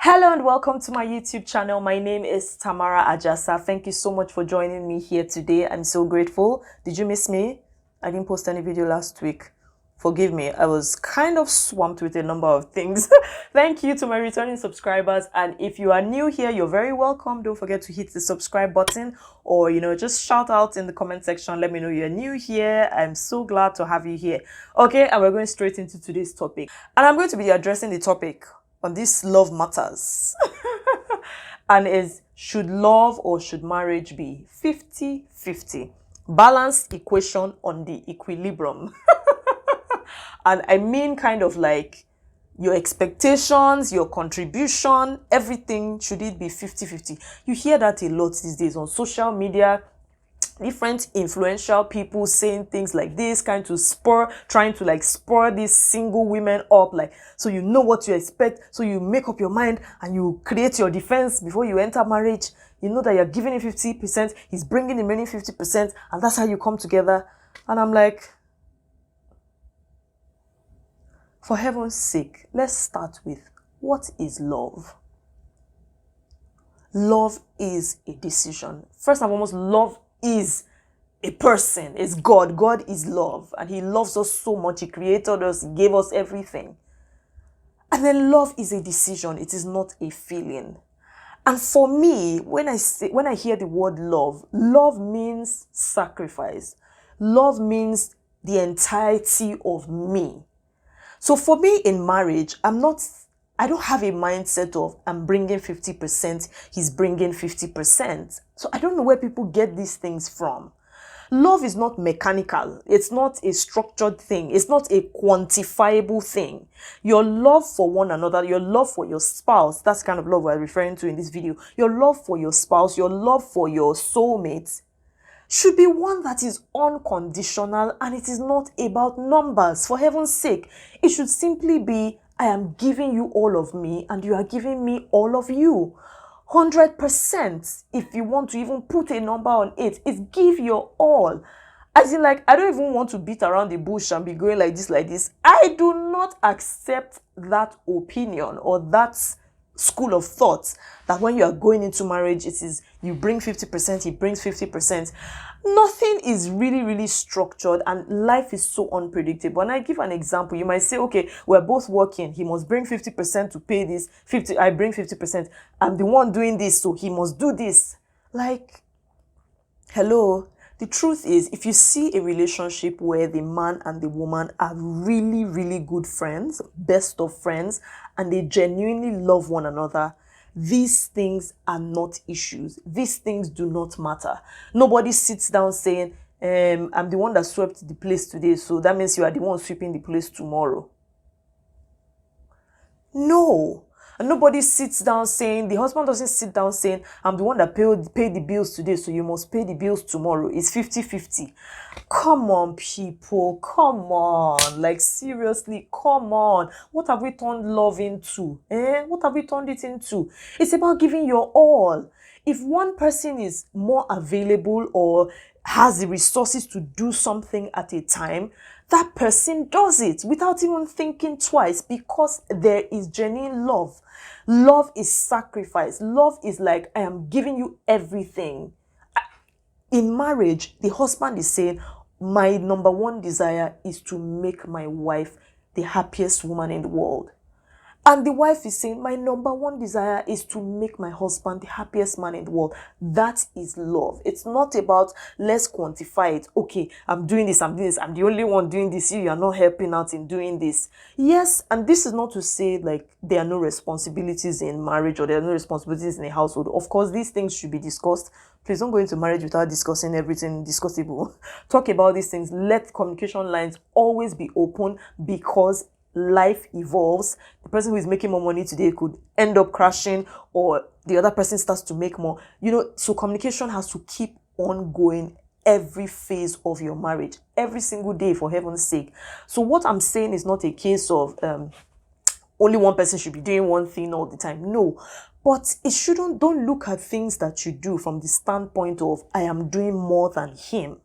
Hello and welcome to my YouTube channel. My name is Tamara Ajasa. Thank you so much for joining me here today. I'm so grateful. Did you miss me? I didn't post any video last week. Forgive me, I was kind of swamped with a number of things. Thank you to my returning subscribers. And if you are new here, you're very welcome. Don't forget to hit the subscribe button or, just shout out in the comment section. Let me know you're new here. I'm so glad to have you here. Okay, and we're going straight into today's topic. And I'm going to be addressing the topic on this love matters and is should love or should marriage be 50-50 balanced equation on the equilibrium. And I mean kind of like your expectations, your contribution, everything, should it be 50-50? You hear that a lot these days on social media. Different influential people saying things like this, trying to spur these single women up, like, so you know what you expect, so you make up your mind and you create your defense before you enter marriage. You know that you're giving him 50%, he's bringing the remaining 50%, and that's how you come together. And I'm like, for heaven's sake, let's start with, what is love? Love is a decision. First and foremost, love is a person. It's God. God is love, and he loves us so much. He created us, he gave us everything. And then love is a decision. It is not a feeling. And for me, when I hear the word love, love means sacrifice. Love means the entirety of me. So for me in marriage, I don't have a mindset of I'm bringing 50%, he's bringing 50%. So I don't know where people get these things from. Love is not mechanical. It's not a structured thing. It's not a quantifiable thing. Your love for one another, your love for your spouse, that's the kind of love we're referring to in this video. Your love for your spouse, your love for your soulmate should be one that is unconditional, and it is not about numbers. For heaven's sake, it should simply be, I am giving you all of me and you are giving me all of you. 100%, if you want to even put a number on it, is give your all. As in, like, I don't even want to beat around the bush and be going like this. I do not accept that opinion or that school of thought that when you are going into marriage, it is you bring 50%, he brings 50%. Nothing is really structured, and life is so unpredictable. And I give an example. You might say, okay, we're both working, he must bring 50% to pay this, 50 I bring 50%, I'm the one doing this, so he must do this. Like, hello. The truth is, if you see a relationship where the man and the woman are really good friends, best of friends, and they genuinely love one another, these things are not issues. These things do not matter. Nobody sits down saying, I'm the one that swept the place today, so that means you are the one sweeping the place tomorrow. No. And nobody sits down saying, the husband doesn't sit down saying, I'm the one that paid the bills today, so you must pay the bills tomorrow. It's 50-50. Come on, people. Come on. Like, seriously, come on. What have we turned love into? What have we turned it into? It's about giving your all. If one person is more available or has the resources to do something at a time, that person does it without even thinking twice, because there is genuine love. Love is sacrifice. Love is like, I am giving you everything. In marriage, the husband is saying, my number one desire is to make my wife the happiest woman in the world. And the wife is saying, my number one desire is to make my husband the happiest man in the world. That is love. It's not about, let's quantify it. Okay, I'm doing this, I'm the only one doing this. You are not helping out in doing this. Yes, and this is not to say like there are no responsibilities in marriage or there are no responsibilities in a household. Of course, these things should be discussed. Please don't go into marriage without discussing everything discussable. Talk about these things. Let communication lines always be open, because life evolves. The person who is making more money today could end up crashing, or the other person starts to make more. So communication has to keep on going every phase of your marriage, every single day, for heaven's sake. So what I'm saying is not a case of only one person should be doing one thing all the time. No. But don't look at things that you do from the standpoint of, I am doing more than him.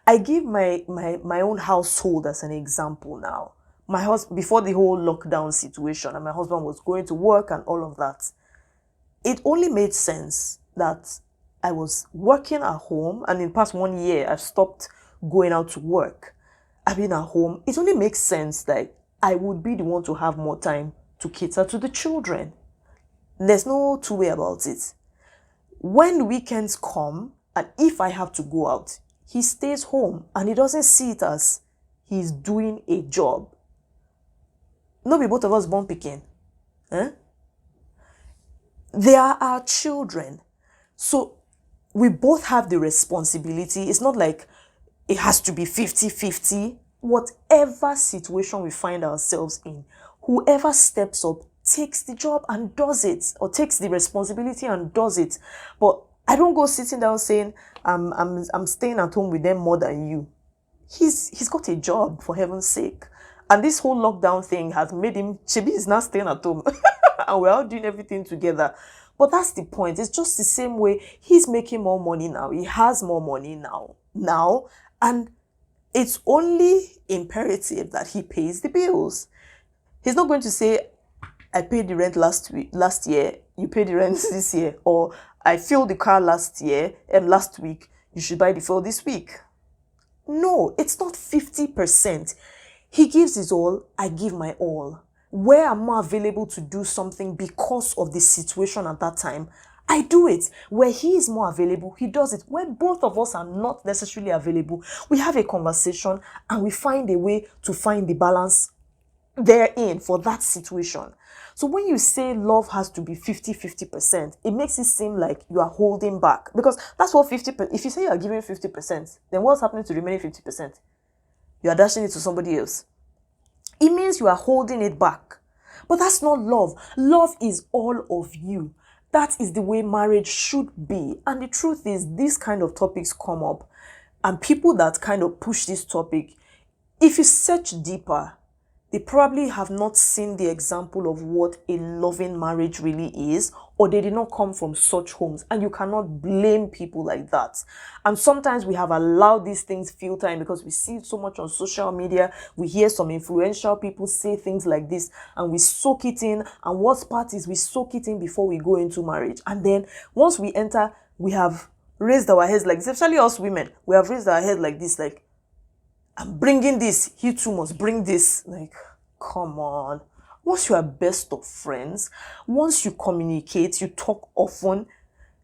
I give my own household as an example now. My husband, before the whole lockdown situation, and my husband was going to work and all of that, it only made sense that I was working at home, and in the past 1 year, I've stopped going out to work. I've been at home. It only makes sense that I would be the one to have more time to cater to the children. There's no two way about it. When the weekends come, and if I have to go out, he stays home and he doesn't see it as he's doing a job. No be both of us born picking. They are our children. So we both have the responsibility. It's not like it has to be 50-50. Whatever situation we find ourselves in, whoever steps up takes the job and does it, or takes the responsibility and does it. But I don't go sitting down saying, I'm staying at home with them more than you. He's got a job, for heaven's sake. And this whole lockdown thing has made him, Chibi is now staying at home. And we're all doing everything together. But that's the point. It's just the same way he's making more money now. He has more money now. And it's only imperative that he pays the bills. He's not going to say, I paid the rent last year, you paid the rent this year, or I filled the car last week, you should buy the fuel this week. No, it's not 50%. He gives his all, I give my all. Where I'm more available to do something because of the situation at that time, I do it. Where he is more available, he does it. When both of us are not necessarily available, we have a conversation and we find a way to find the balance therein for that situation. So when you say love has to be 50-50%, it makes it seem like you are holding back. Because that's what 50%, if you say you are giving 50%, then what's happening to the remaining 50%? You are dashing it to somebody else. It means you are holding it back. But that's not love. Love is all of you. That is the way marriage should be. And the truth is, these kind of topics come up, and people that kind of push this topic, if you search deeper, they probably have not seen the example of what a loving marriage really is, or they did not come from such homes. And you cannot blame people like that. And sometimes we have allowed these things filter in because we see it so much on social media. We hear some influential people say things like this and we soak it in. And what's part is we soak it in before we go into marriage. And then once we enter, we have raised our heads like this, especially us women. We have raised our head like this, like, I'm bringing this, he too must bring this. Like, come on. Once you are best of friends, once you communicate, you talk often,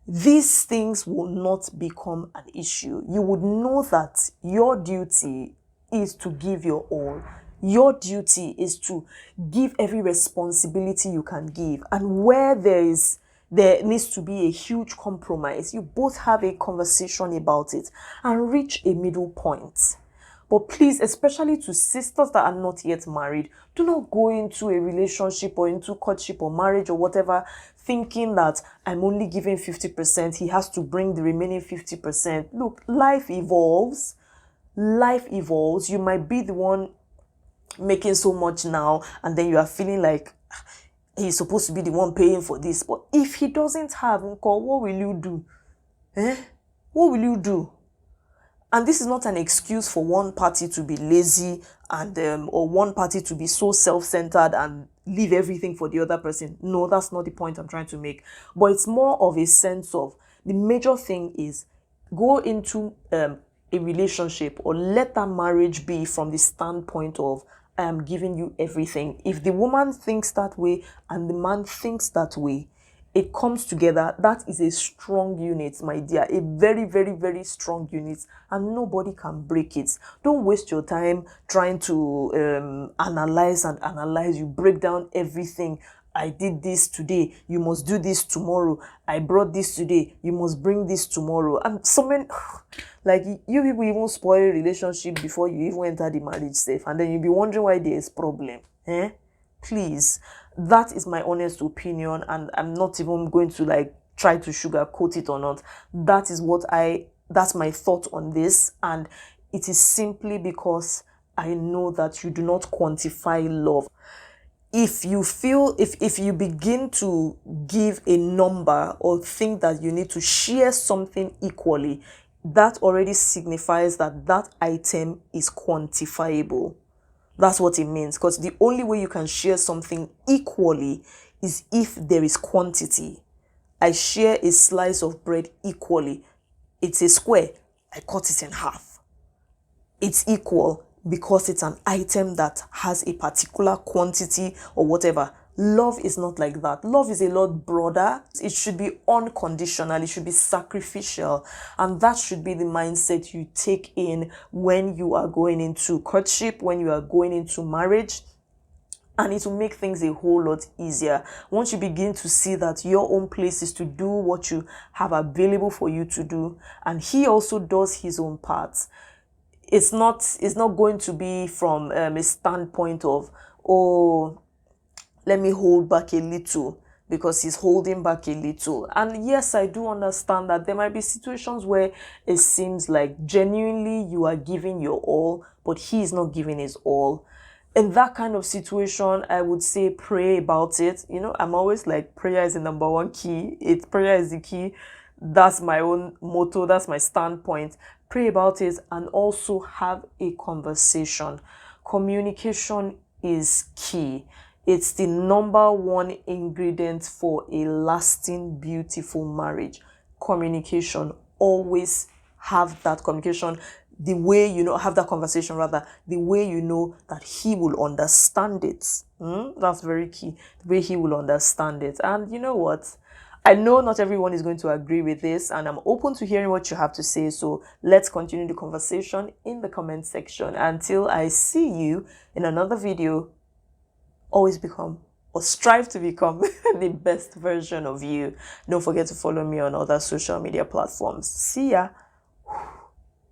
these things will not become an issue. You would know that your duty is to give your all. Your duty is to give every responsibility you can give. And where there needs to be a huge compromise, you both have a conversation about it and reach a middle point. But please, especially to sisters that are not yet married, do not go into a relationship or into courtship or marriage or whatever thinking that I'm only giving 50%. He has to bring the remaining 50%. Look, life evolves. Life evolves. You might be the one making so much now, and then you are feeling like he's supposed to be the one paying for this. But if he doesn't have, what will you do? What will you do? And this is not an excuse for one party to be lazy and or one party to be so self-centered and leave everything for the other person. No, that's not the point I'm trying to make. But it's more of a sense of, the major thing is, go into a relationship or let that marriage be from the standpoint of, I am giving you everything. If the woman thinks that way and the man thinks that way, it comes together. That is a strong unit, my dear. A very, very, very strong unit. And nobody can break it. Don't waste your time trying to analyze. You break down everything. I did this today, you must do this tomorrow. I brought this today, you must bring this tomorrow. And so many, like, you people even spoil a relationship before you even enter the marriage safe. And then you'll be wondering why there is problem. Please. That is my honest opinion, and I'm not even going to like try to sugarcoat it or not. That's my thought on this, and it is simply because I know that you do not quantify love. If you feel, if you begin to give a number or think that you need to share something equally, that already signifies that that item is quantifiable. That's what it means. Because the only way you can share something equally is if there is quantity. I share a slice of bread equally. It's a square. I cut it in half. It's equal because it's an item that has a particular quantity or whatever. Love is not like that. Love is a lot broader. It should be unconditional. It should be sacrificial. And that should be the mindset you take in when you are going into courtship, when you are going into marriage. And it will make things a whole lot easier once you begin to see that your own place is to do what you have available for you to do, and he also does his own part. It's not going to be from a standpoint of, oh, let me hold back a little because he's holding back a little. And yes, I do understand that there might be situations where it seems like genuinely you are giving your all, but he is not giving his all. In that kind of situation, I would say pray about it. I'm always like, prayer is the number one key. Prayer is the key. That's my own motto. That's my standpoint. Pray about it and also have a conversation. Communication is key. It's the number one ingredient for a lasting, beautiful marriage. Communication. Always have that communication. The way have that conversation rather, the way that he will understand it. That's very key. The way he will understand it. And you know what? I know not everyone is going to agree with this, and I'm open to hearing what you have to say. So let's continue the conversation in the comment section. Until I see you in another video, always become or strive to become the best version of you. Don't forget to follow me on other social media platforms. See ya.